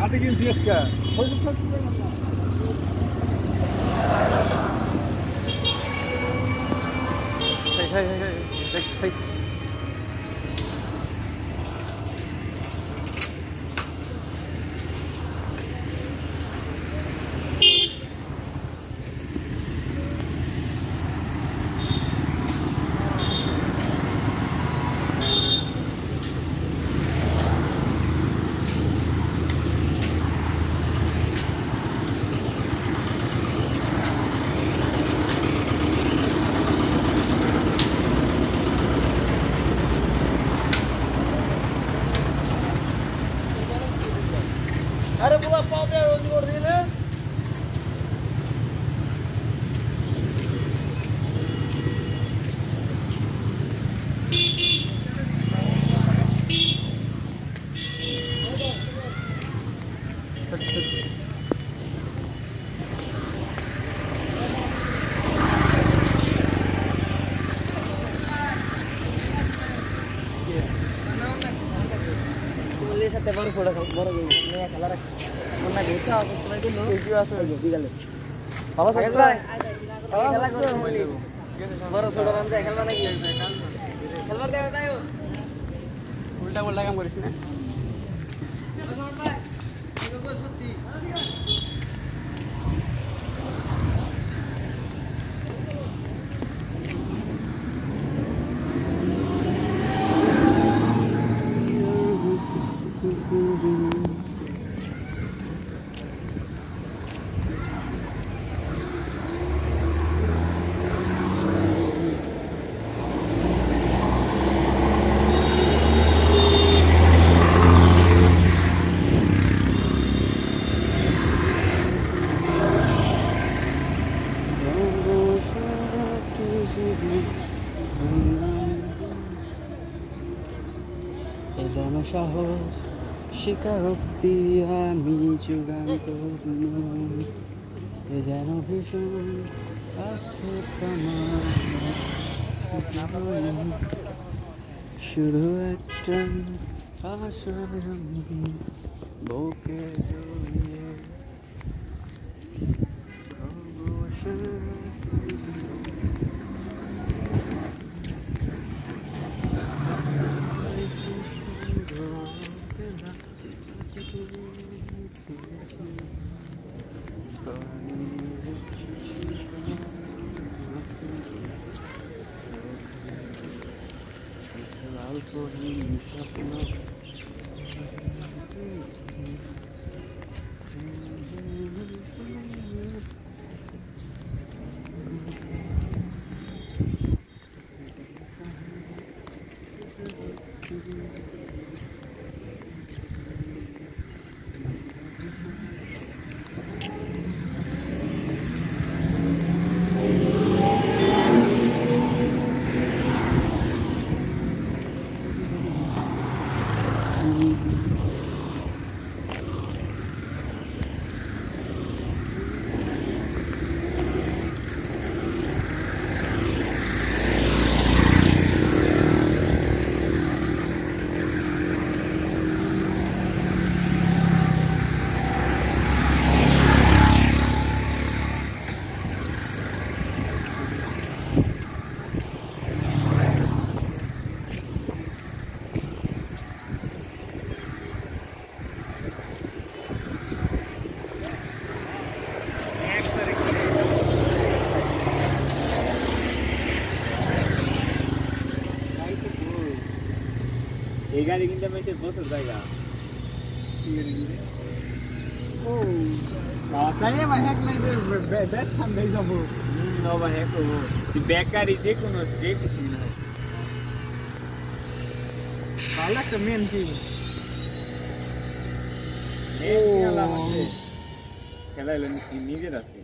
Atingin Jessica. Hey. Ada pula pauta yang seperti ini. baru sudah baru ini ya kelar mana bisa aku mulai dulu itu asal jadi kali apa sih baru sudah nanti खेल mana lagi खेल मारते हैं बताओ उल्टा उल्टा काम करिस ना Ejano sahos shikarokti ami jugan korno ejano bishon akhir tamam shuru ektan asharam boke joliye এই গাড়ি কিনতে মেসে বছর জায়গা ও তাই ভাই হ্যাক নাই ব্যাট খান দেই যাব নো ভাই হ্যাক করব বেকারি যে কোনো যে কিছু না ভালো একটা মেন কি ও খেলাইলো নিজের আছে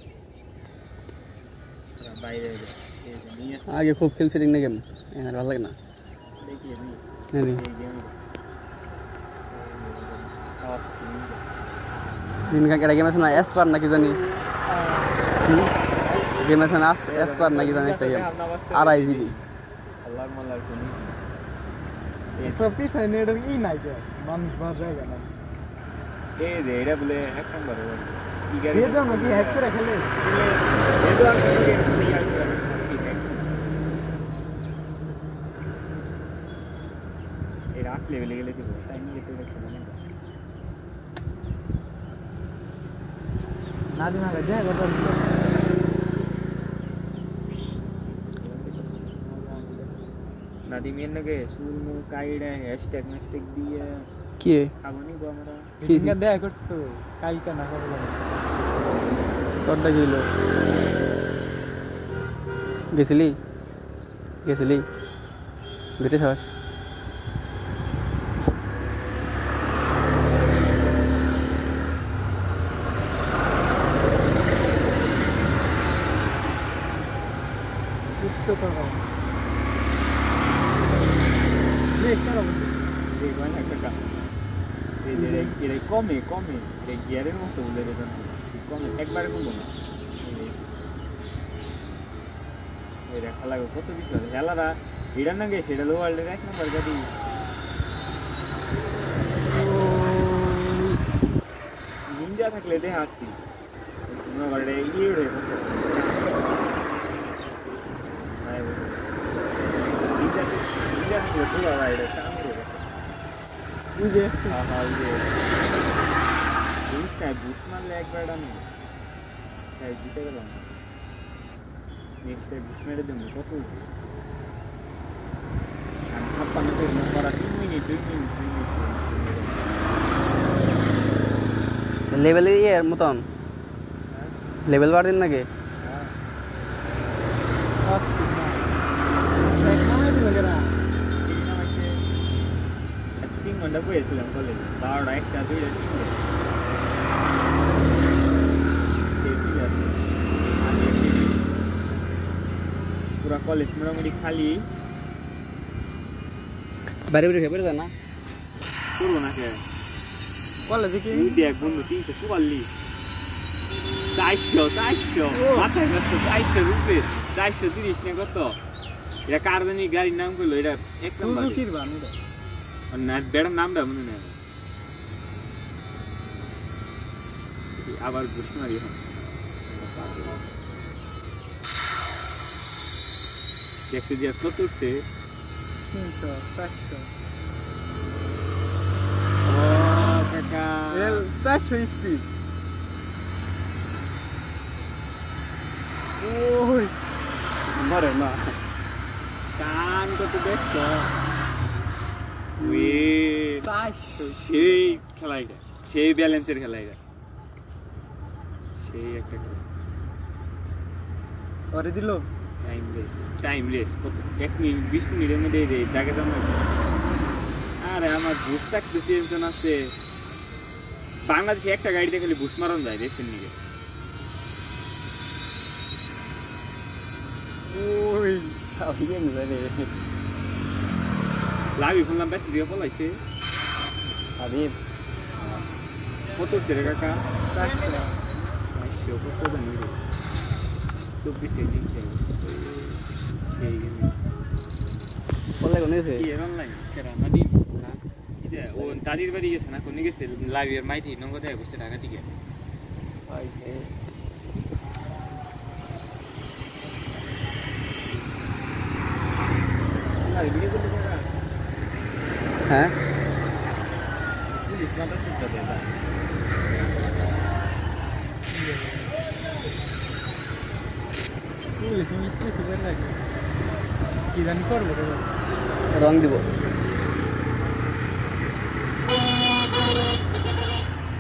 বাইরে আগে খুব খেলছি না গেম আর ভালো লাগে না দেখি नहीं इनका क्या गेम है ना एस पर ना कि जानी गेम है ना एस पर ना कि जानी एक गेम आरआई जीबी अल्लाह मल्लाह सुनी ये तो पीछे नेडर ई ना क्या मानुष बाहर जाएगा ना ये रेडा बोले हैक कर रहे हो ये तो ना कि हैक करे खेले ये तो आप लेवल के लिए टाइम ये तो चलने का नादी ना गया गटर नादी में न गए सूल में काइडा हैशटैग मैस्टिक दिए किए आगोनी गो हमरा ठीक है दे करछ तो काई का ना बोला कड्डा किलो गेसली बेटे साहस तो करो देख करो देख वाला का ये come ये गियर में तो बोले रहता है come एक बार को बोलना ये रखा लगा को तो भी चला रहा इधर ना गए सीधा लो वाले रैक नंबर का दी निंजा तक लेते हाथ की ना बड़े ये उड़े ये पूरा राइड है काम से मुझे हां ये इसका दुश्मन ले एक बड़ा नहीं है जीतेगा ना एक से दुश्मन दे मुझको तो हम अपन को न करा 3 मिनट लेवल ये मतन लेवल बार दिन ना के हां घंटा को এসেছিলাম কলেজে 12টা 1টা 2টা 3টা পুরো কলেজ মোটামুটি খালি বাইরে বাইরে খেয়ে পড়ে না করবো না কে কলেজে কি দেখ বন্ধু 344 400 মাথায় নষ্ট 400 রুপে 430 না কত এটা কার জানি গাড়ির নাম কইলো এটা এক নাম্বার সুজুকির বান এটা और ना बेड़ा नाम डा मुने ना आवाज घुसना रही हम देखते जी असलो तो से 300 400 ओ काका ये 400 स्पीड ओय मरे ना कान को तो देख सो वे সেই খেলাইটা সেই ব্যালেন্সের খেলাইটা সেই একটা খেলা করে দিল টাইমলেস কত 1 মিনিট 20 মিনিটের মধ্যে এই জায়গা জানা আরে আমার বুঝ থাকতে টেনশন আছে বাংলাদেশে একটা গাড়িতে খালি বুস মারন যায় রেসের নিকে ওই ইয়ে যাবে লাভি ফোনলাম ব্যাটারি দিয়ে পলাইছে হাবিব কত সেরে কাকা 500 কত দাম নিবে 24 দিন সেই বলে কোন এসে কি অনলাইন কেরা নাদি না এটা ও দাদির বাড়ি গেছে না কোনে গেছে লাইভের মাইতি নঙ্গ দেয় বসে ঢাকা থেকে আইছে লাইভ ভিডিও করতে পারা হ্যাঁ পুলিশ মাথা চুপটা দেয় না পুলিশ মিস্ত্রি খুঁজে লাগে কি জানি করবো রে রং দিব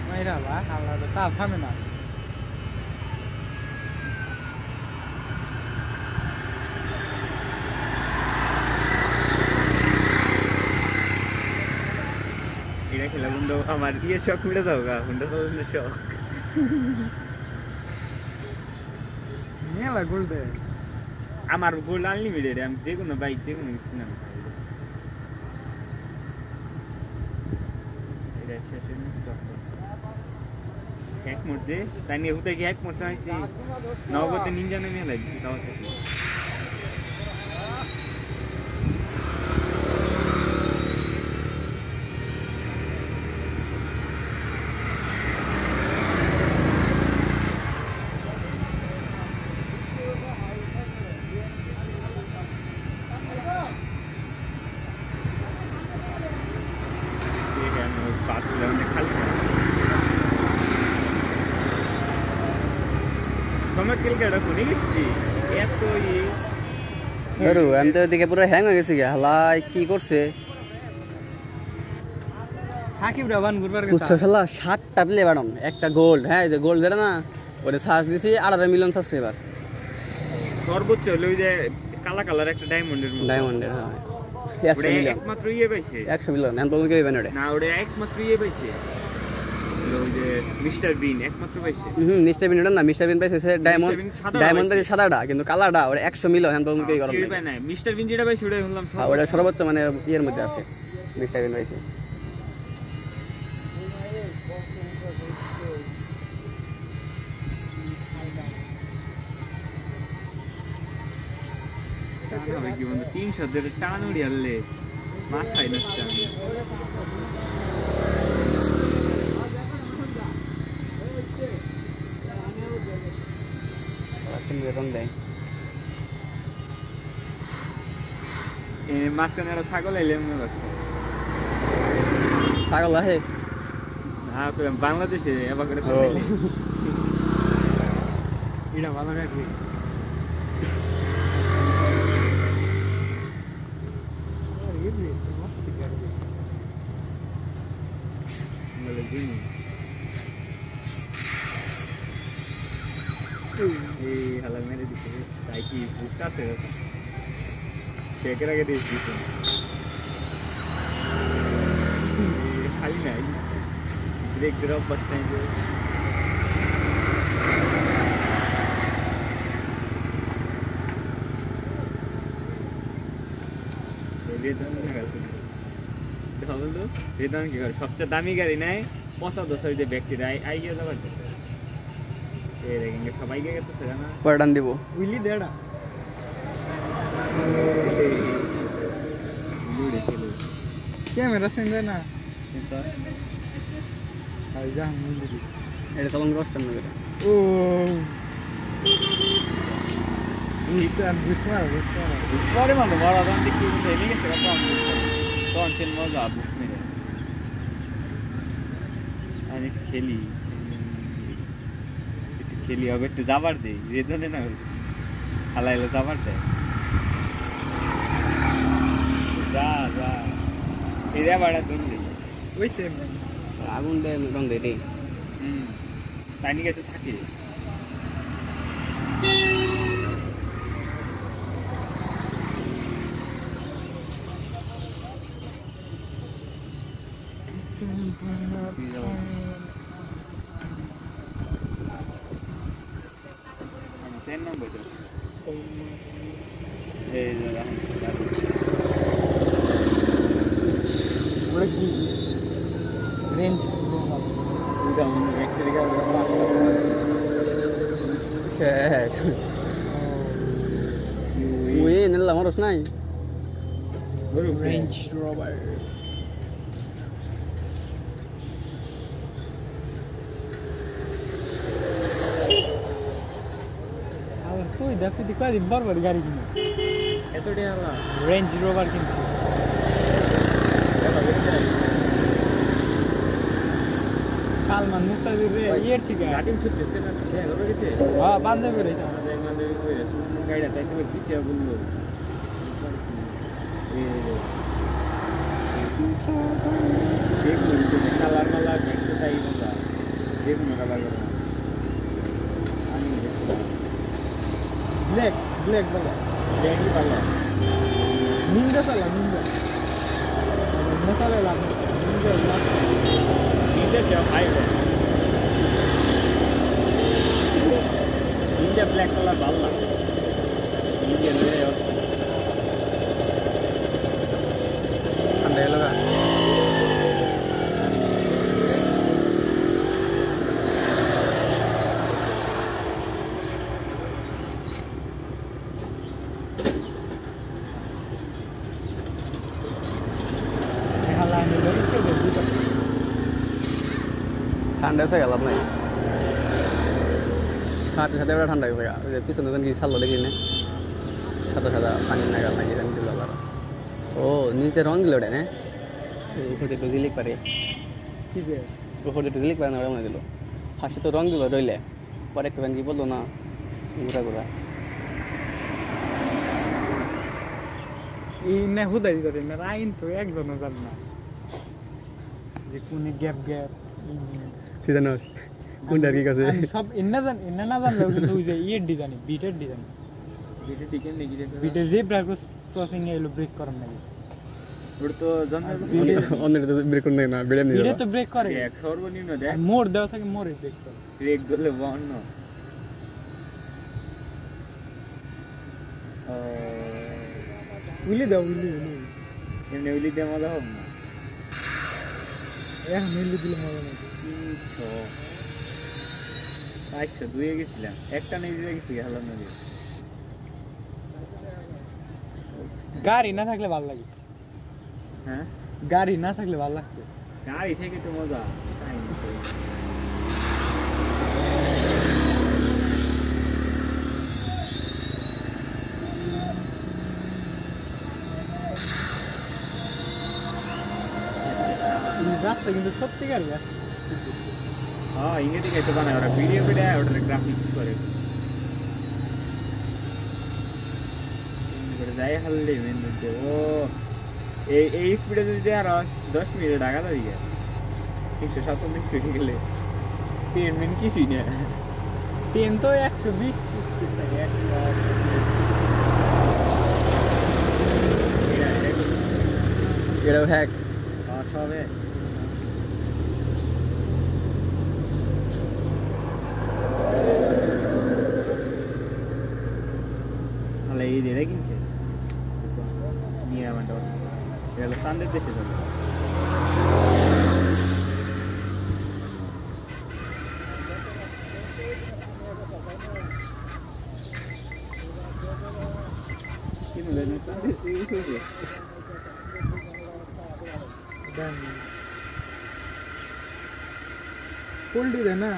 মাইরা বা আল্লাহ তা থামে না এটা খেলা বন্ধু আমার দিয়ে শখ মিটে দাও গা হুন্ডা চালানোর শখ মেলা গোল দে আমার গোল্ড আনলিমিটেড আমি যে কোনো বাইক যে কোনো কিছু নাম এটা শেষে হ্যাক মরছে তাই নিয়ে হুতে কি হ্যাক মরতে হয়েছে নগদে নিনজা নেমে লাগছে তাও সাথে আমি তো এদিকে পুরো হ্যাং হয়ে গেছি হালাই কি করছে সাকিব রাবান ঘুরবার বুঝছো শালা 7টা প্লে বাড়ন একটা গোল্ড হ্যাঁ এই যে গোল্ড যেটা না ওরে সার্চ দিছি 8.5 মিলিয়ন সাবস্ক্রাইবার সর্বোচ্চ হলো ওই যে কালা কালার একটা ডায়মন্ডের মতো ডায়মন্ডের হ্যাঁ 100 ওটা মিলিয়ন একমাত্র ইয়ে পাইছে 100 মিলিয়ন আমি বলবো কি ইভেন্টে না ওটা একমাত্র ইয়ে পাইছে ওই যে মিস্টার বিন একমাত্র পাইছে মিস্টার বিন না মিস্টার বিন পাইছে সে ডায়মন্ড ডায়মন্ড পাইছে সাদাটা কিন্তু কালারটা ওরে 100 মিলিয়ন আমি বলবো কি গরম না মিস্টার বিন যেটা পাইছে ওটা বললাম ওটা সর্বোচ্চ মানে ইয়ের মধ্যে আছে মিস্টার বিন পাইছে টানা কি বন্ধু 300 ধরে টান উড়ি আনলে মাথায় নষ্ট আমি মাঝখানে আরো ছাগল এলে ছাগল আছে হ্যাঁ বাংলাদেশে এবার করে এটা ভালো রাখবি এই হালা মেরে দিচ্ছে তাই কি বুকটা আছে চেকের আগে দিয়েছি খালি নাই ব্রেক ড্রপ বাস টাইম সবচেয়ে দামি গাড়ি নাই 75 যে ব্যক্তিরা আইগিয়ে যাবার সবাই গেছে না কয়টান দিব উইলি দেড়া ক্যামেরা সেন্ড না আই যা মুন্ডি এটা চালান কষ্ট না করে ও এটা বুঝতে পরে মানে বড় দাম দেখি কিন্তু এনে গেছে তখন সে মজা বুঝতে নেই আমি খেলি খেলি হবে একটু যাবার দেই রেদনে না হালাইলে যাবার দেয় যা যা এরা বাড়া ধরলি ওই সেম আগুন দেয় রং দেয় রে তাই নিয়ে তো থাকে চেন নম্বর তো এই ওটা কি রেঞ্জ এটা মনে ব্যাকটেরিয়া ওই নেলা মানুষ নাই রেঞ্জ রোভার আর তুই দেখি দি কয়দিন বড় গাড়ি কিনে এত টাকা রেঞ্জ রোভার কিনছি সালমান মুক্তাদির রে ইয়ের ঠিক আছে গাড়ি ছুটতেছ কেন দেখা করে গেছে হ্যাঁ বান্ধবী রে আমাদের বান্ধবী কইরা সুন্দর গাড়িটা চাইতে করে পিছিয়ে বললো দেখুন কালার মালার দেখতে চাই মজা দেখুন কালার আমি ব্ল্যাক ব্ল্যাক বলা দেখি ভালো নিন্দা চালা নিন্দা মশালা লাগ নিন্দা লাগ Ninja jauh high deh. Ninja black color balla. Ninja ni ya. ঠান্ডা গেল গা হালা নি বলি কে দেখি ঠান্ডা হয়ে গেলাম নাই সাথে সাথে ওরা ঠান্ডা হয়ে গেল যে পিছনে কি ছাড়লো দেখি না সাদা সাদা পানি নাগাল নাকি জানি দিল ও নিচে রং দিল ওটা না উপর থেকে জিলিক পারে কি যে উপর থেকে জিলিক পারে না ওরা মনে দিল ফার্স্টে তো রং দিল রইলে পরে একটু কি বললো না ঘুরা ঘুরা এই না হুদাই করে না আইন তো একজনও জান না যে কোনে গ্যাপ গ্যাপ তুই জানো কোনটার কি কাছে সব ইন্না না জানলেও কিন্তু ওই যে ইয়ের ডিজাইন বিটের design Beda tiket nih gitu. বিটের জেব্রা ক্রসিং এ এলো ব্রেক করেন নাকি Udah tuh jangan. অন্যটা তো ব্রেক করতে না বেড়ে নিয়ে বিটে তো ব্রেক করে Ya, সর্বনিম্ন দেখ। মোড় দেওয়া থাকে মোড়ে ব্রেক করে ব্রেক দিলে বন্ধ। উইলি দাও উইলি এমনি উইলি দিয়ে মজা হবে না। এখন উইলি দিলে মজা নাকি আচ্ছা দুয়ে গেছিলাম একটা নেই দিয়ে গেছি হালার নদী গাড়ি না থাকলে ভালো লাগে হ্যাঁ গাড়ি না থাকলে ভালো লাগতো গাড়ি থেকে তো মজা রাস্তা কিন্তু সত্যি গাড়ি আছে হ্যাঁ ইংরেজি থেকে তো বানায় ওরা ভিডিও ওটার গ্রাফিক্স করে যাই হারলে মেন দিতে ও এই স্পিডে যদি আর 10 মিনিট ঢাকা দাঁড়িয়ে যায় 157 স্পিডে গেলে 10 মিনিট কিছুই না ট্রেন তো 120 স্পিড লাগে এটাও হ্যাক সবে তাহলে এই যেটা কিনছে নিয়ে আমার এটা হলো সানডের দেশে যাবে কি বলে না সানডে পোল্ট্রি দেয় না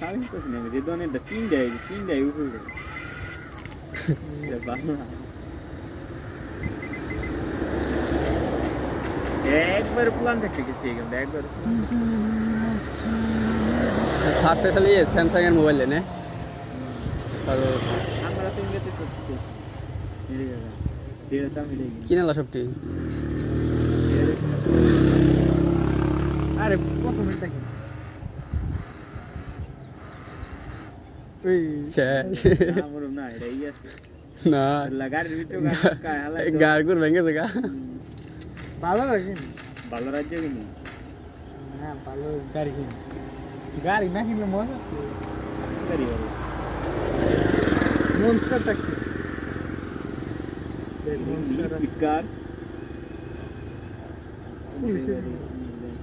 saben pues ne de donde de tin de uhu de bana একবার প্ল্যান দেখতে গেছি এখানে একবার সাথে চালিয়ে স্যামসাং এর মোবাইল নে আর আমরা তো ইংরেজি করতে মিলে গেল দেড়টা মিলে গেল কিনলা সবটি আরে প্রথম এটা কি ওই ছে আমার না এটা ইয়ে না লাগার ভিতর কায় হালা গাড়গুর ভেঙে গেছে গা ভালো লাগে ভালো রাজ্য কিনি না ভালো গাড়ি কিনি গাড়ি না কিনলে মজা গাড়ি ভালো মনস্টার ট্যাক্সি স্পিকার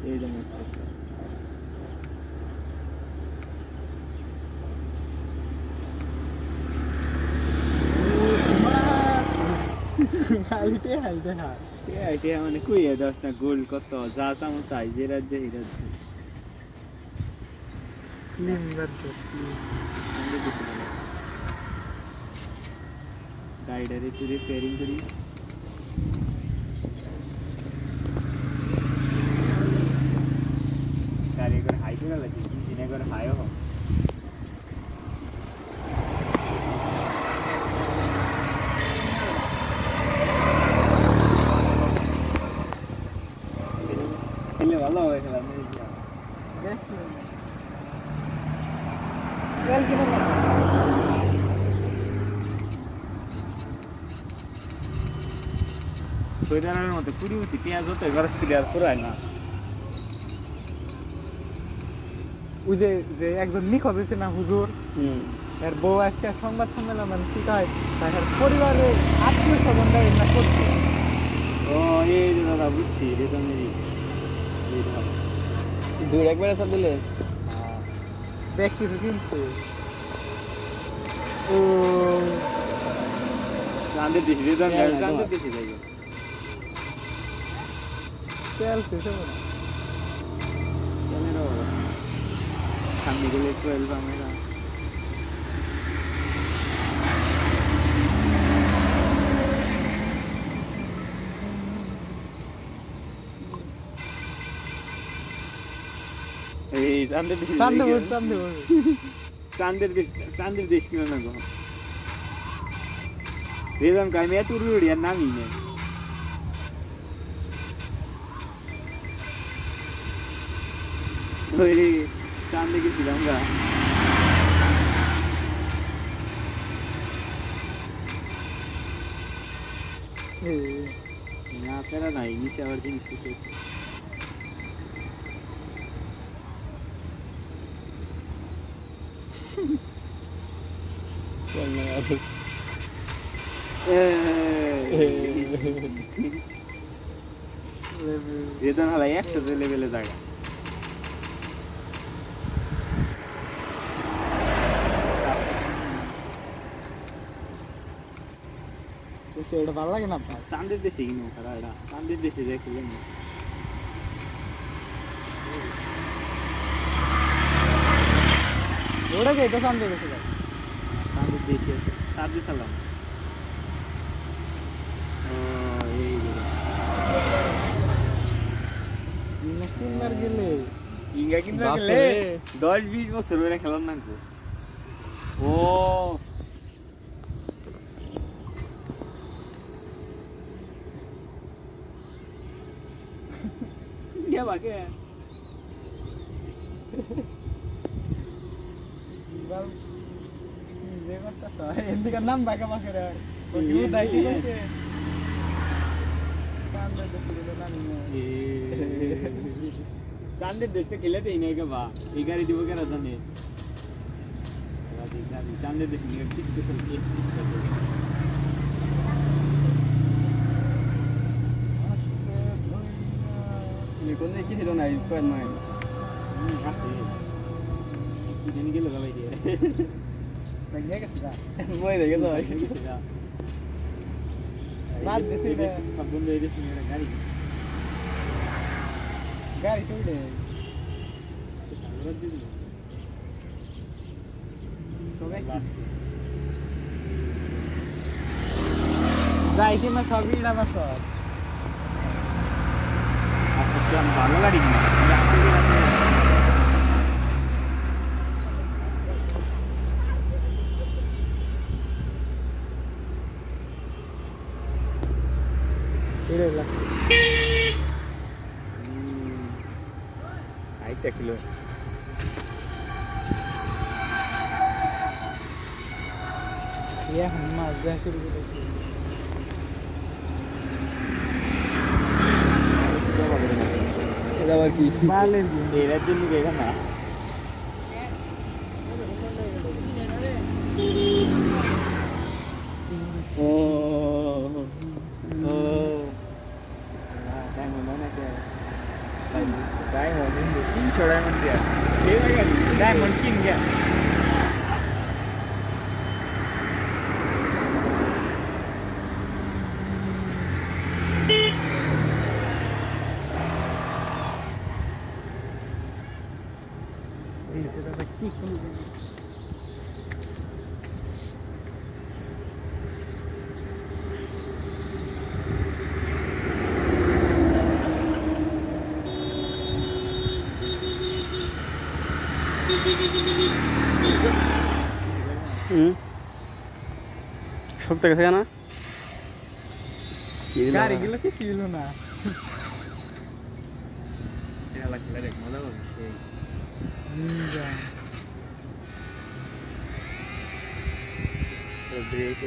এই যে হাইটে হাইটে হা এটা মানে কই 10টা গোল কত যা চামচ তাই যে রাজ্যে এই রাজ্যে স্লিম গাড়ি গাইডারে একটু রিপেয়ারিং করি গাড়ি করে হাই করে লাগে দিনে করে হাইও হোক খেলে ভালো হবে খেলা সোয়েদারের মতো কুড়ি উঠি পেঁয়াজ হতো এবার ক্লিয়ার করায় না ওই যে একজন নিখোঁজ হয়েছে না হুজুর এর বউ একটা সংবাদ সম্মেলন কি কয় তার পরিবারে আত্মীয় স্বজনরা এটা করছে ও এই যে দাদা বুঝছি রেতনেরই দূর একবার সব দিলে দেখ কিছু কিনছে ও চাঁদের দেশি রেতন চাঁদের দেশি যাই তেল শেষে বলো ক্যামেরা সামনে গেলে 12 আমরা এই চাঁদের দেশ চাঁদের দেশ কিনা না গো রেতন কামে তুই উড়িয়ার নামই নেই ওই চাঁদে গেছিলাম গা না প্যারা নাই নিচে আবার জিনিস শিখেছি রেতন হলো 100 লেভেলে জায়গা সেটা ভালো লাগে না চাঁদের দেশে কিনো খারা এটা চাঁদের দেশে যাই খেলে ওটা যাই তো চান্দে গেছে চাঁদের দেশে চাঁদে চালাম এই কিনবার গেলে ইঙ্গা কিনবা গেলে 10-20 বছর ধরে খেলাম না গো ও क्या बाकी है ఎందుకన్నా नाम बाका बाका रे ये दाइटी के चांदे देश के खेले थे इन्हें के बा ये गाड़ी दिवो के रहा ने चांदे देश ने किस किस्म की ये कौन है किसी तो नहीं पर मैं ini gila kali dia lagi ke sudah मैं देखे तो बात देखी दे अब बंदे इधर से मेरा गाड़ी तो दे तो जाई कि मैं सभी ना बस apa yang baru lagi ni high-tech lo. এখন মাছ দেওয়া শুরু করেছি এটা আবার কি বালের দিন এর জন্য গেছে না ও Diamond ini 300 diamond dia. Dia lagi diamond king dia. এই সেটা কি করবে শক্ত গেছে কেন গাড়ি গুলো কি ছিল না Dia lagi ledek malah sih. নিন্দা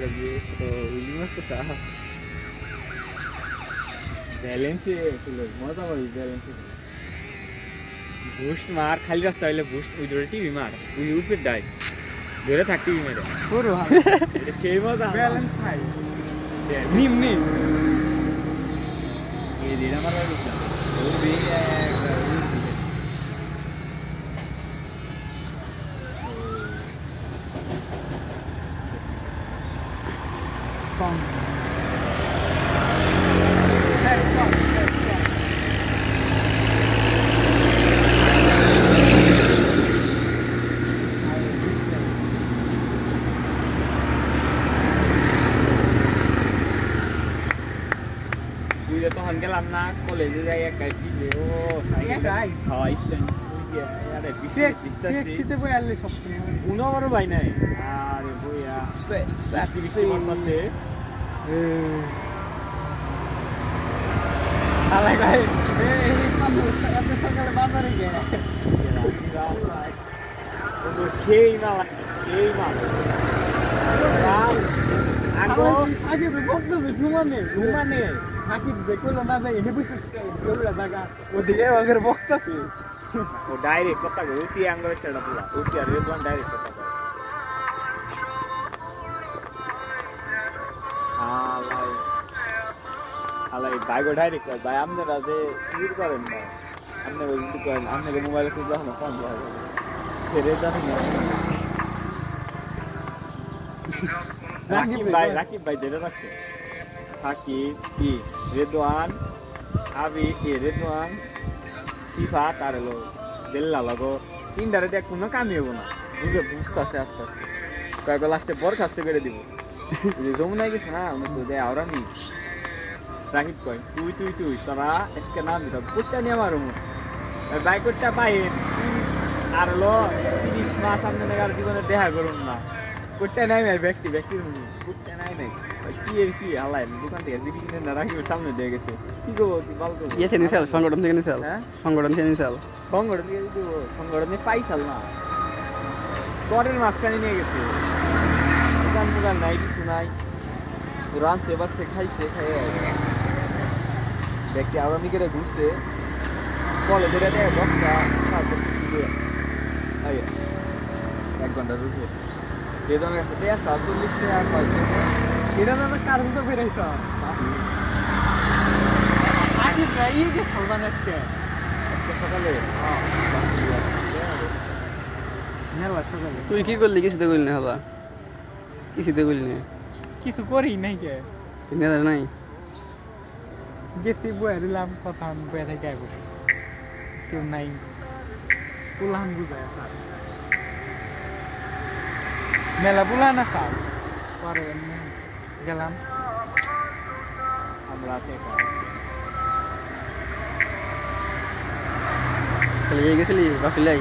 Lebih तो ini mah kesah. Balance itu loh, mau tahu balance itu. Boost मार खाली रास्ता वाले boost उधर टीवी मार, उन्हीं उस पे डाई. जोरे थकती भी मेरे. পুরো সেই মজা ব্যালেন্স নাই নিম নিম এই দিন আমার লাগছে ও দিয়ে সং তখন গেলাম না কলেজে যাই একা দিলে ও একাই? হ্যাঁ স্ট্যান্ড আরে বিশেষ ট্যাক্সিতে বই আনলে সব কোনো বড় ভাই নাই আরে বইয়া চাকরি বিশেষ করতেছে আলাই ভাই এই এত সকালে বাজারে গিয়ে সেই মাল সেই মাল আগে বলতে ঝুমানে ঘুমানে সাকিব দেখলো না যাই হেবি এগুলা জায়গা ওদিকে আগের বক্তাছে ও ডাইরেক্ট কথা কই উতি আঙ্গরে সেটা পুরা উতি আর রেডওয়ান ডাইরেক্ট কথা কই আলাই বাইগো ডাইরেক্ট কই ভাই আমনে রাজে সিট করেন না আমনে বলতে করেন আমনে মোবাইলে খুব যখন ফোন দেওয়া হবে ফেরে জানেন রাকিব ভাই যেটা রাখছে সাকিব কি রেদওয়ান আবি রেদওয়ান সিফাত আর হলো বেল্লা লগো তিনটারে দেখ কোনো কামই হবো না বুঝে বুঝতেছে আস্তে আস্তে কয়েক লাস্টে বর কাজটা করে দিব যমুনায় গেছে না উনি তো দেয় আওরা নি রাকিব কয় তুই তোরা আজকে নাম দিত কোটটা নিয়ে আমার বাইকটা পাই আর হলো 30 মাস সামনে নেগার জীবনে দেখা করুন না কোটটা নাই আর ব্যক্তির কোটটা নাই কি আলাই দোকান থেকে বিক্রি কিনে না রাখি সামনে দিয়ে গেছে কি করবো কি বল করবো ইয়ে থেকে নিছাল সংগঠন থেকে নিছাল সংগঠন থেকে নিছাল সংগঠন থেকে দিব সংগঠনে পাইছাল না চরের মাঝখানে নিয়ে গেছে দোকান নাই কিছু নাই রানছে বাসছে খাইছে খাইয়ে দেখছি আরো আমি করে ঘুরছে কলেজের দেয় বক্সা এক ঘন্টা রুখে বেতন গেছে 47 টাকা পয়সা এটা না কারণ তো বেরাইছ আগে যাই যে খালবান আজকে সকালে মেলা সকালে তুই কি করলি কিছুতে করলি না হলা কিছুতে করলি না কিছু করি নাই কে নেতা নাই গেছি বয়ে দিলাম কথা বয়ে থেকে করছি কেউ নাই পুলান বুঝায় মেলা পুলান আসা পরে গেলাম আমরা খালি গেছিলি বাফিলাই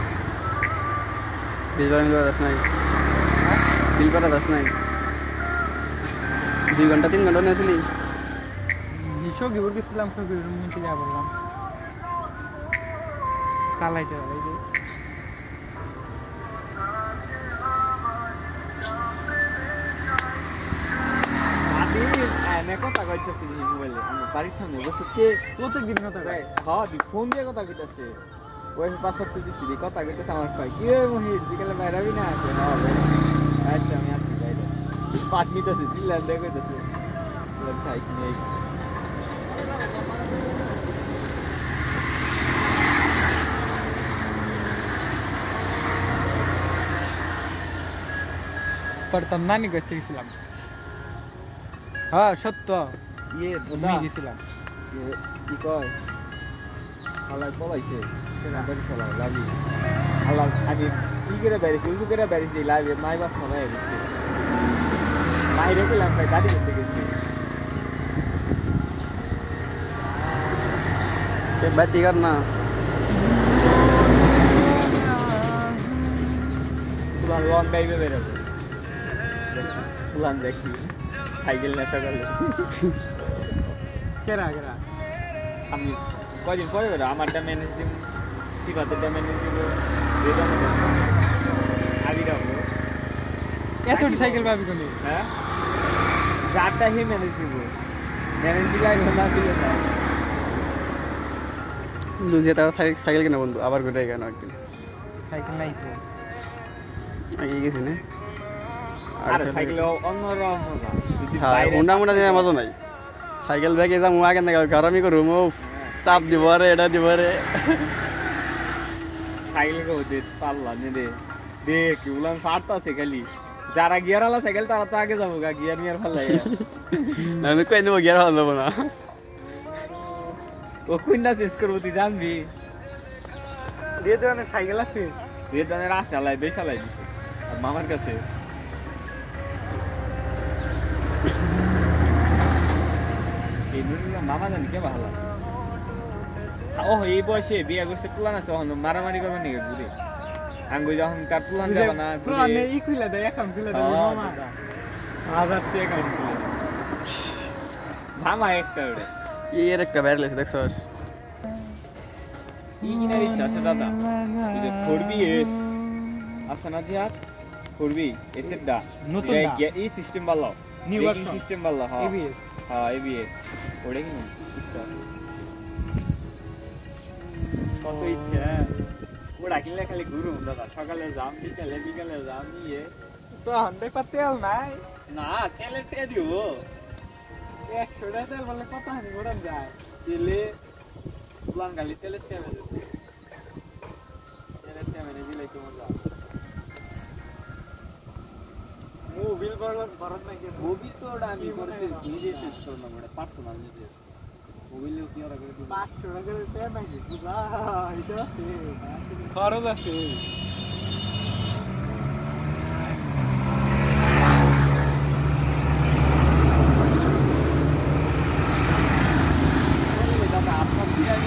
বিলবার মিলবার দাস নাই বিলবার দাস নাই 2 ঘন্টা 3 ঘন্টা নিয়েছিলি সগিবুর গেছিলাম সগিবুর মিনিটে যা বললাম চালাইতে আমি কথা কইতেছি মোবাইলে আমি বাড়ির সামনে বসে কে প্রত্যেকদিন কথা কয় হ্যাঁ দি ফোন দিয়ে কথা কইতেছে ওই পাঁচ সপ্তাহ দিছি দি কথা কইতেছে আমার কয় কি রে মহিত বিকেলে বাইরাবি না হ্যাঁ আচ্ছা আমি আসছি বাইরে পাট নিতেছি জিল্লার দেখে কইতেছে খাই নেই পড়তাম নানি করতে গেছিলাম হ্যাঁ সত্য ইয়ে আমি গেছিলাম কি কয় হালাই পলাইছে বাড়ি চলা লাগি হালা আজ কি করে বেরিয়েছি উল্টো করে বেরিয়েছি লাইভে মাই বাপ সবাই বেরিয়েছে বাইরে গেলাম তাই গাড়ি করতে গেছি বাতি কর না পুলান লং ড্রাইভে বেরোবো পুলান দেখি সাইকেল নেশা করলে কেরা কেরা আমি কয়দিন পরে বেরো আমারটা ম্যানেজ দিন সিফাতেরটা ম্যানেজ দিব আবিটা হবো এত সাইকেল পাবি কোনি হ্যাঁ যারটা হে ম্যানেজ দিব ম্যানেজ দিলে না দিলে না লুজিয়ে তারা সাইকেল কেনা বন্ধু আবার ঘুরে কেন একদিন সাইকেল নাই তো আগে গেছি না আর সাইকেল অন্যরকম মজা যদি হ্যাঁ বাইরে মুন্ডা মুন্ডা দিয়ে মজা নাই সাইকেল ব্যাগে যাম আগে না গরমই করুম ও চাপ দিব রে এটা দিব রে সাইকেল কো দে পাল্লা নে দে দেখ উলান ফাটতাছে খালি যারা গিয়ার वाला সাইকেল তারা তো আগে যাবো গা গিয়ার মিয়ার ফালাই আমি কই নেব গিয়ার ভালো দেব না ও কুইন্ডা শেষ করব তুই জানবি রে দোকানে সাইকেল আছে রেদানের আছে আলাই বেশ আলাই দিছে আর মামার কাছে এই নুরুল্লাহ মামা জানি কে ভালো ও এই বয়সে বিয়ে করছে পুলান আছে তখন মারামারি করবে নাকি ঘুরে আঙ্গু যখন কার পুলান যাবে না পুরানে ই খুলে দেয় অ্যাকাউন্ট খুলে দেয় মামা হাজার টাকা অ্যাকাউন্ট খুলে ধামা একটা ওরে এর একটা বাইরে লেছে দেখছ ই কিনার ইচ্ছা আছে দাদা তুই যে করবি এস আছে না জিহাদ করবি এসের দা নতুন দা এই সিস্টেম ভালো নিউ ব্রেকিং সিস্টেম ভালো হ্যাঁ এবিএস হ্যাঁ এবিএস ওরে কি কত ইচ্ছা ওরা কিনলে খালি ঘুরুম দাদা সকালে যাম বিকালে যাম নিয়ে তো হান্ডে পা তেল নাই না তেলের টেকা দিব 100 টাকা তেল বলে কত হানি ঘোরান যায় তেলে প্লান গালি তেলের টেকা মেরে দিলে তো মজা মোবিল ভরত নাই মুভি তো ওটা আমি করেছি নিজে শেষ করলাম ওটা পার্সোনাল নিজে মোবাইলে কি ওরা করে 500 টাকা তেল নাকি বুঝা এটা আছে খরচ আছে দাদা আপনার বিরিয়ানি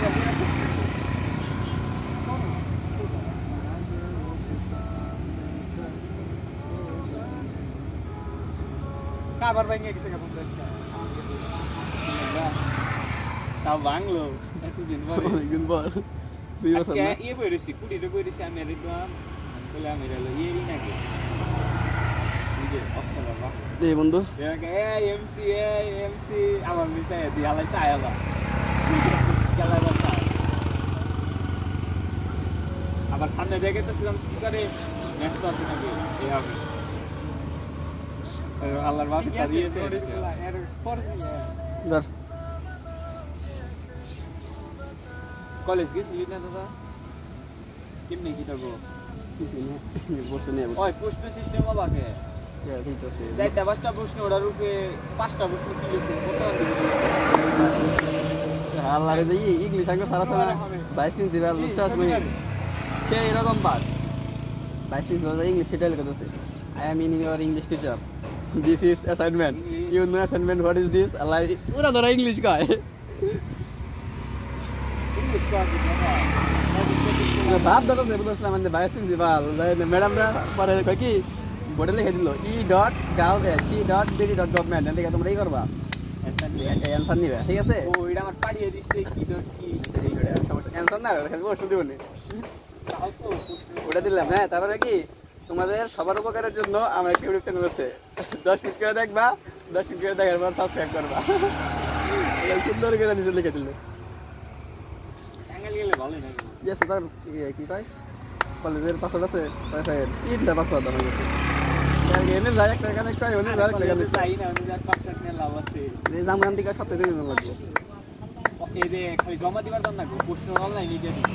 কাবার ভাঙে গেছে কেমন দেখটা তাও বাংলো এতদিন পরে অনেকদিন পর 2 বছর না ইয়ে বইরেছি কুটিতে বইরেছি আমি রেখলাম বলে আমি রেলো ইয়েরই নাকি নিজে অপশন বাবা এই বন্ধু এমসি আমার মিসাই দিয়ে আলাই চাই আবার খেলা বাচ্চা আবার সামনে দেখে তো ছিলাম স্পিকারে ব্যস্ত আছে নাকি এই হবে আল্লাহর বাস দাঁড়িয়েছে এর পর ধর কলেজ গেছিলি না দাদা কেমনি কি থাকবো কিছু না বসে নেব ওই প্রশ্ন সিস্টেম লাগে চারটা পাঁচটা প্রশ্ন ওটার রূপে 5টা প্রশ্ন কি লিখবো কত আল্লাহ রে দেই ইংলিশ আগে সারা সারা 22 দিন দিবা লুচাস মই সে এরকম পাস 22 দিন ইংলিশ সেটা লিখতেছে I am in your English teacher this is assignment you know assignment what is this আল্লাহ পুরা ধরা ইংলিশ কয় ইংলিশ কত ভাব দাদা দেব দসলা মানে 22 দিন দিবা ম্যাডাম রা পরে কই কি বোর্ডে লিখে দিল e.gov.bd.government এদিকে তোমরা এই করবা অ্যানসার নিবে ঠিক আছে ও এটা আমার পাঠিয়ে দিচ্ছে কি ডট কি অ্যানসার না খালি প্রশ্ন দিবনি ওটা দিলাম হ্যাঁ তারপরে কি তোমাদের সবার উপকারের জন্য আমার একটা ইউটিউব চ্যানেল আছে 10 মিনিট করে দেখবা 10 মিনিট দেখার পর সাবস্ক্রাইব করবা সুন্দর করে নিজে লিখে দিলে টাঙ্গাইল গেলে ভালোই না ইয়েস স্যার কি কয় কলেজের পাসওয়ার্ড আছে ওয়াইফাইয়ের তিনটা পাসওয়ার্ড আমার কাছে এনে যায় একটা কানেক্ট করে ওনে যায় একটা কানেক্ট চাই না ওদের পাসওয়ার্ড নিয়ে লাভ আছে এই জামগান থেকে সপ্তাহে 2 দিন লাগবে এই যে খালি জমা দিবার দর না প্রশ্ন অনলাইনে দিয়ে দিই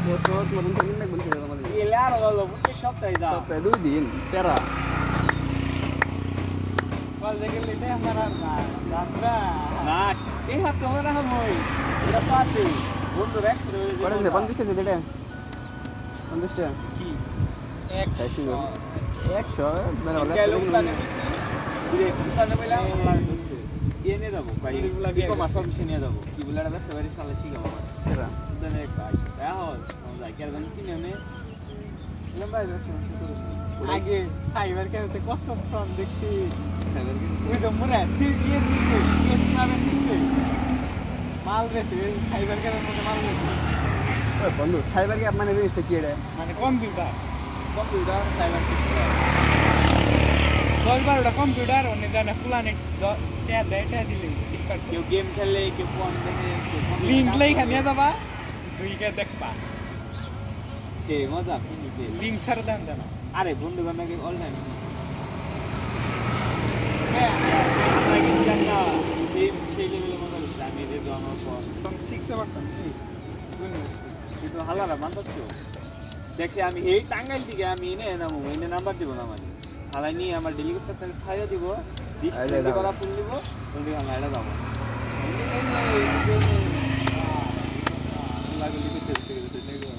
ও তো মতন তুমি না বলতে জমা দিই এলে আর হলো প্রত্যেক সপ্তাহে যা সপ্তাহে 2 দিন তেরা কলেজে গেলে এটা আমার আর না যাত্রা না এই হাত তোমার না মই এটা তো আছে বন্ধু রেক্স কত আছে 50 টাকা দেটা 50 টাকা কি এক 100 মানে ওলা লোকটানে বেশি দিলে কোনটানে বইলা অনলাইন করতে এনে যাব ভাই কি মাস অফিসে নিয়ে যাব কি বলে এটা ব্যবসা বাড়ি সালে শিখাবো তেরা জানে কাজ এখন আমরা কি আর জানি সিনেমে লম্বা ব্যবসা শুরু আগে সাইবার ক্যাফেতে কত ফোন দেখছি সাইবার ক্যাফে ওই তো মনে ঠিক দিয়ে দিচ্ছে কেস নামে দিচ্ছে মাল বেশি সাইবার ক্যাফের মধ্যে মাল বেশি ওই বন্ধু সাইবার ক্যাফ মানে জিনিসটা কি এটা মানে কম্পিউটার সাইবার ক্যাফে 10-12টা কম্পিউটার অনেক জানা পুলানে দেয় দিলে কেউ গেম খেলে কেউ ফোন দেখে লিংক লেখা নিয়ে যাবা দুইকে দেখবা সে মজা ফিনিতে লিংক ছাড়া দেন না আরে বন্ধু বান্ধবকে অনলাইন আমরা গেছিলাম না সেই লেভেলে মজা করছি আমি যে তো আমার পর শিখতে পারতাম কিন্তু হালারা মানতো দেখছি আমি এই টাঙ্গাইল থেকে আমি এনে নামো এনে নাম্বার দিব না মানে হালাই নিয়ে আমার ডেলি করতে ছাড়িয়ে দিব ডিসপ্লে করা ফুল দিব বন্ধু আমরা এটা যাবো লাগে লিখে দেখতে দেখো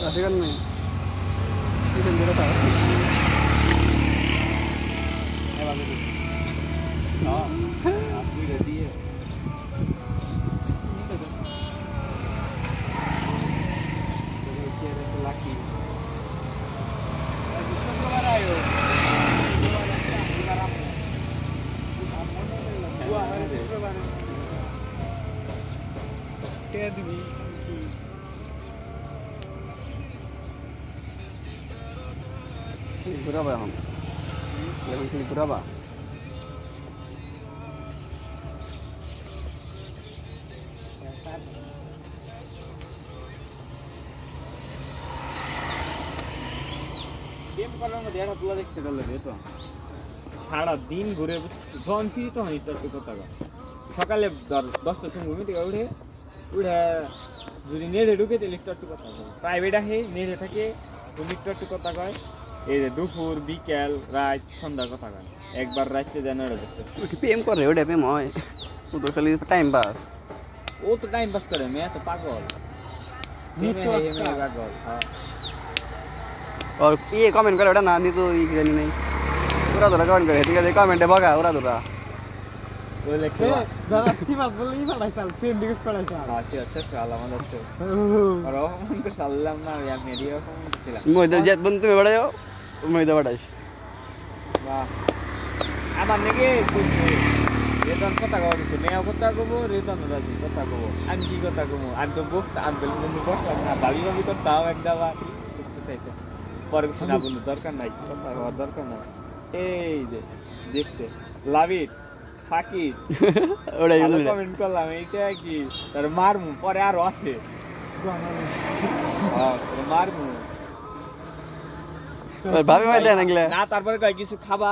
রাশিগান নেই কিসের যেটা থাকে আপনি রেডি lucky কে দিবি ঘুরাবা এখন এখন খালি ঘুরাবা গেম করার মধ্যে একটা তুলা দেখতে গেল তো সারা দিন ঘুরে যখন ফিরি তখন একটু কথা সকালে 10টার সময় ঘুমি থেকে উঠে যদি নেড়ে ঢুকে তাহলে একটু কথা কয় প্রাইভেট আসে নেড়ে থাকে তুমি একটু কথা কয় এই যে দুপুর বিকেল রাত সন্ধ্যার কথা কয় একবার রাত্রে যায় নেড়ে দেখতে প্রেম করে ওটা প্রেম হয় ও তো খালি টাইম পাস ও তো টাইম পাস করে মেয়ে তো পাগল পাগল হ্যাঁ और ये कमेंट करे ना नहीं तो ये जानी नहीं पूरा थोड़ा कमेंट करे ठीक है कमेंट है बगा पूरा थोड़ा ওই লেখছে দাদা কি মাছ বললি পাঠাই চাল ট্রেন দিকে পাঠাই চাল আচ্ছা আচ্ছা সালাম আলাইকুম আর ওখান থেকে সালাম না আমি মিডিয়া ফোন করছিলাম মই তো জেত বন্ধু তুমি বড়াও মই তো বড়াইছ বাহ আমার নাকি রেতন কথা কইছে মেয়া কথা কব রেতন রাজি কথা কব আমি কি কথা কব আমি তো বক্তা আমি বললাম বক্তা না ভাবি তো তাও একবার করতে চাইছে পরে না বন্ধু দরকার নাই কথা হওয়ার দরকার নাই এই যে দেখতে লাভ ইট ফাকি ওড়াই কমেন্ট করলাম এইটা কি তার মারমু পরে আরো আছে মারমু ভাবি মাই দেন আগলে না তারপরে কয় কিছু খাবা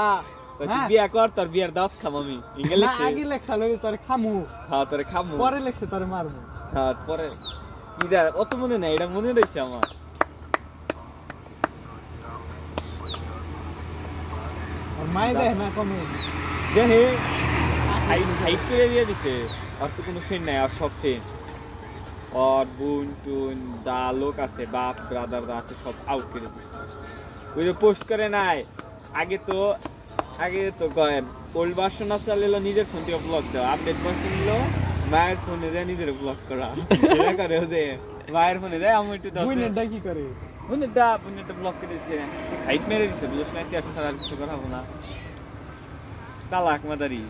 বিয়া কর তোর বিয়ার দাওয়াত খাম আমি ইংলিশ আগে লেখা লই তোর খামু হ্যাঁ তোরে খামু পরে লেখছে তোর মারমু হ্যাঁ পরে ইদার অত মনে নাই এটা মনে রইছে আমার আর মাই দেখ না কমে দেখে হাইট করে দিয়ে দিছে আর তো কোনো ফ্রেন্ড নাই আর সব ফ্রেন্ড আর বোন টুন যা লোক আছে বাপ ব্রাদার যা আছে সব আউট করে দিছে ওই যে পোস্ট করে নাই আগে তো ওল্ড ভার্সন চালিয়ে নিজের ফোন থেকে ব্লক দেওয়া আপডেট ভার্সন নিল মায়ের ফোনে যায় নিজের ব্লক করা এটা করে যে মায়ের ফোনে যায় আমি একটু বুইনেরটা কি করে বুইনেরটা ব্লক করে দিচ্ছে হাইট মেরে দিচ্ছে বুঝছ না চেয়ার ছাড়া কিছু করা হবো না তালাক মাদারি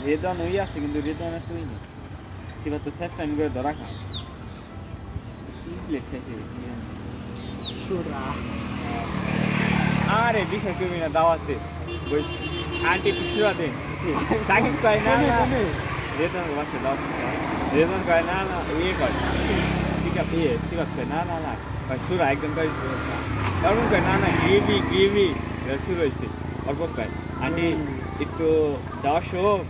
রেদন ওই আছে কিন্তু রেদনের তুই নেই সেটা তো শেষ টাইম করে ধরা খা কি লেখতেছে আরে বিষয় তুমি না দাওয়াতে বলছি আন্টি পিছুয়া দেন তাকে কয় না রেদন বাসে দাও রেদন কয় না না ইয়ে কয় ঠিক আছে ঠিক আছে না না না শুরু একদম কয় এমন কয় না না গ্রেভি শুরু হয়েছে অল্প কয় আন্টি একটু যাওয়ার সময়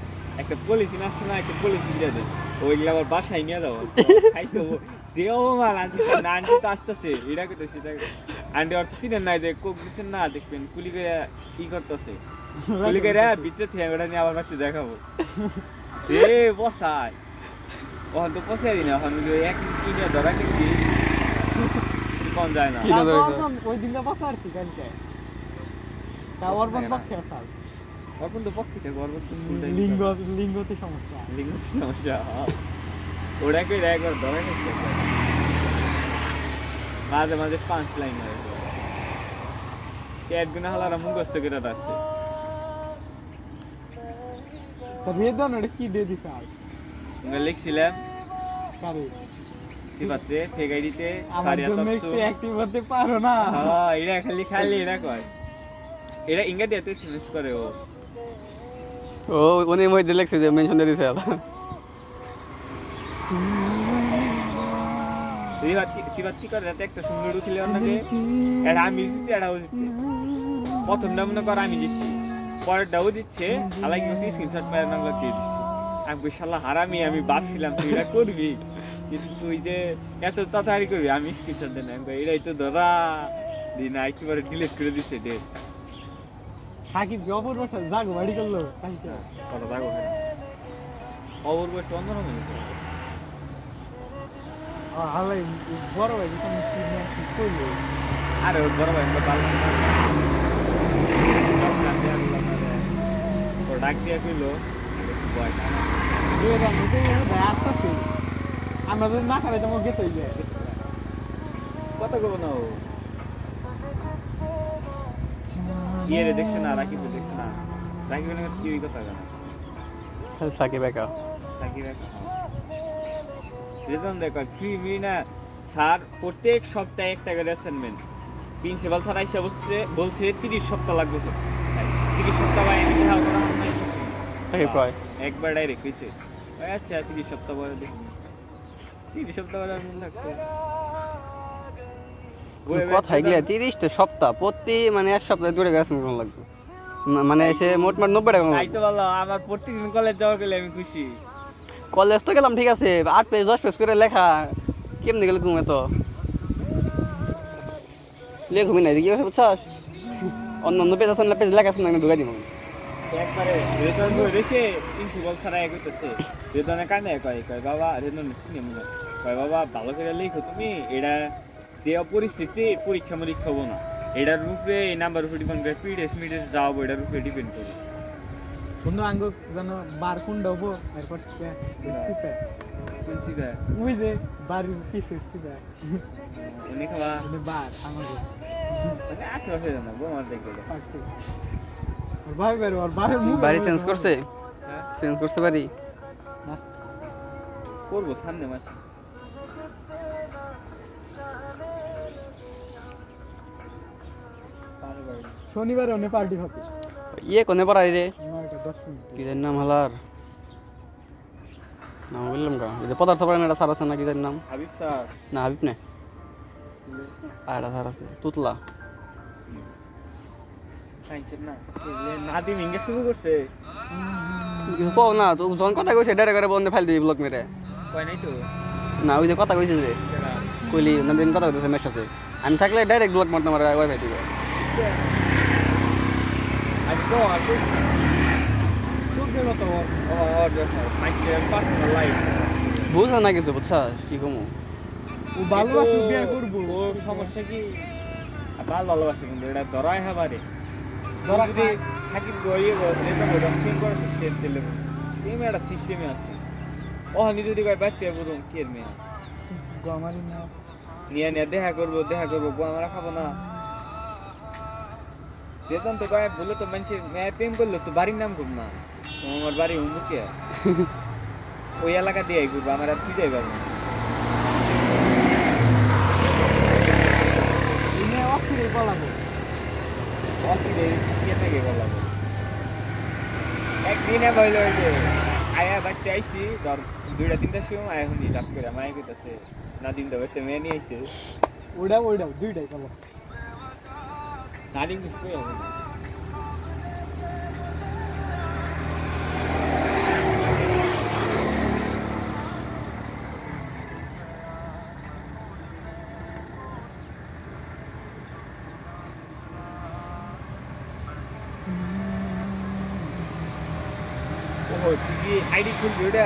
একটা পলিথিন আসছে না একটা পলিথিন দিয়ে দেয় ওইগুলো আবার বাসায় নিয়ে যাবো খাইতে হবো সেও মাল আন্টি না আন্টি তো আসতেছে এটা করতেছে আন্টি অর্থ চিনেন নাই যে কোক দিচ্ছেন না দেখবেন কুলি করে কি করতেছে কুলি করে ভিতরে থেকে ওটা নিয়ে আবার বাচ্চা দেখাবো সে বসায় ওখান তো পৌঁছে দিন এখন এক কিনে ধরা কিনছি কম যায় না ওই দিনটা বসা আর কি কালকে তা অর্পণ পক্ষে আসাল অর্পণ তো পক্ষে থেকে অর্পণ লিঙ্গতে সমস্যা ওটাকে একবার ধরা কিনছে মাঝে মাঝে 5 লাইন হয় একদিন হালারা মুখস্থ করে আসছে রেদন ওটা কি দিয়ে দিছে আর আমরা লিখছিলাম কারে সিফাতে ফেগাইডিতে আমার জন্য একটু অ্যাক্টিভ হতে পারো না হ্যাঁ এটা খালি এটা কয় এটা ইংরেজিতে সিনেস করে ও উনি মধ্যে লেখছে যে মেনশন দিয়ে দিছে সিফাত কি করে একটা সুন্দর উঠলে অন্যকে এটা আমি দিচ্ছি এটাও দিচ্ছি প্রথমটা মনে কর আমি দিচ্ছি পরেরটাও দিচ্ছে আলাই কি স্ক্রিনশট মেরে নাম দিয়ে দিচ্ছি আমি শালা হারামি আমি ভাবছিলাম তুই এটা করবি কিন্তু তুই যে এত তাড়াতাড়ি করবি আমি স্ক্রিনশট দেন এটাই তো ধরা দিন একেবারে ডিলিট করে দিচ্ছে ডেট সাকিব অপূর্ব জাগো বাড়ি করলো কত জাগো অপূর্ব একটু অন্যরকম হালাই বড় ভাই কি করলো আরে বড় ভাই ডাক দিয়া কইলো আমরা যদি না খাই তোমার গেতে হয়ে যায় কত করবো না ইয়ে রে দেখছে না রাকিব দেখছে না রাকিব কি কথা জানা সাকিব একা রেজন দেখো ফ্রি না স্যার প্রত্যেক সপ্তাহে একটা করে অ্যাসাইনমেন্ট প্রিন্সিপাল স্যার আইসা বলছে 30 সপ্তাহ লাগবে 30 সপ্তাহ ভাই আমি দেখা করা নাই সাকিব কয় একবার ডাইরেক্ট কইছে আচ্ছা 30 সপ্তাহ পরে দেখি 30 সপ্তাহ পরে আমি লাগছে কথাই গিয়া 30টা সপ্তাহ প্রতি মানে এক সপ্তাহে দূরে গেছে কোন লাগবে মানে এসে মোটমাট 90 টাকা তাই তো বলো আমার প্রতিদিন কলেজ যাওয়ার গেলে আমি খুশি কলেজ তো গেলাম ঠিক আছে 8 পেজ 10 পেজ করে লেখা কেমনে গেল তুমি তো লেখবি না কি বুঝছস অন্য পেজ আছে না পেজ লেখা আছে না ঢুকাই দিব একবারে রেতন ধরেছে প্রিন্সিপাল স্যার এগোতেছে রেতনে কানে কয় বাবা রেতন সিনেমা কয় বাবা ভালো করে লিখো তুমি এটা যে পরিস্থিতি পরীক্ষা হবো না এটার উপরে এই নাম্বার উপরে ডিপেন্ড করে পিডিএস মিডিএস যাও এটার উপরে ডিপেন্ড করে বন্ধু আঙ্গ যেন বার কোন দেবো এরপর সিধা ওই যে বাড়ির পিছে সিধা এনে খাবা বার আমাকে আশেপাশে জানা বোমার দেখে ওর ভাই বের ওর ভাই বাড়ি চেঞ্জ করছে চেঞ্জ করতে পারি না করবো সামনে মাস শনিবারে অনেক পার্টি হবে ইয়ে কোনে পড়াই রে 9:10 কি জানি নাম হালার নাম বললাম কা এটা পদার্থ পড়ানো এটা স্যার আছে না কি জানি নাম হাবিব স্যার না হাবিব না আর এটা স্যার আছে তুতলা সাইন্সের না নাদিম ইংলিশ শুরু করছে পাও না তো যখন কথা কইছে ডাইরেক্ট করে বন্ধে ফাইল দিবি ব্লক মেরে কয় নাই তো না ওই যে কথা কইছে যে কইলি নাদিম কথা কইছে মেয়ের সাথে আমি থাকলে ডাইরেক্ট ব্লক মারতে আমার ওয়াইফাই দিবে আজকে আজকে খুব ভালো তো আর মাইকের পার্সোনাল লাইফ বুঝছ না কিছু বুঝছস কি কমু ও ভালোবাসা বিয়ে করব ও সমস্যা কি ভালোবাসা কিন্তু এটা ধরাই হবারে ধরা যদি সাকিব গইয়ে বসে তো ওটা ফিল করে সিস্টেম চলে এই একটা সিস্টেমে আছে ও হানি যদি কয় বাচ্চা বলুন কি এর মেয়ে গমারি না নিয়ে দেখা করবো আমরা খাবো না বেতন তো কয় বলে তো মানুষ মেয়ে প্রেম করলো তো বাড়ির নাম করব না আমার বাড়ি হুমুকে ওই এলাকা দিয়ে ঘুরবো আমার আর ফিরে পারবো না ইনে অক্ষরে বলাবো অফিসে থেকে বলাবো একদিনে বললো যে আয়া বাচ্চা আইসি ধর 2-3টার সময় এখন রাত করে মায়ে কইতাছে নাদিম তো বসে মেয়ে নিয়ে আইছে ওইটা দুইটাই বলো নাদিম কিছু কই হবে ও তুই কি আইডি খুলবি ওটা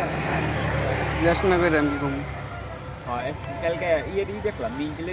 রেস্ট না করে আমি কি করবো হ্যাঁ কালকে ইয়ে দেখলাম মিঙ্গলে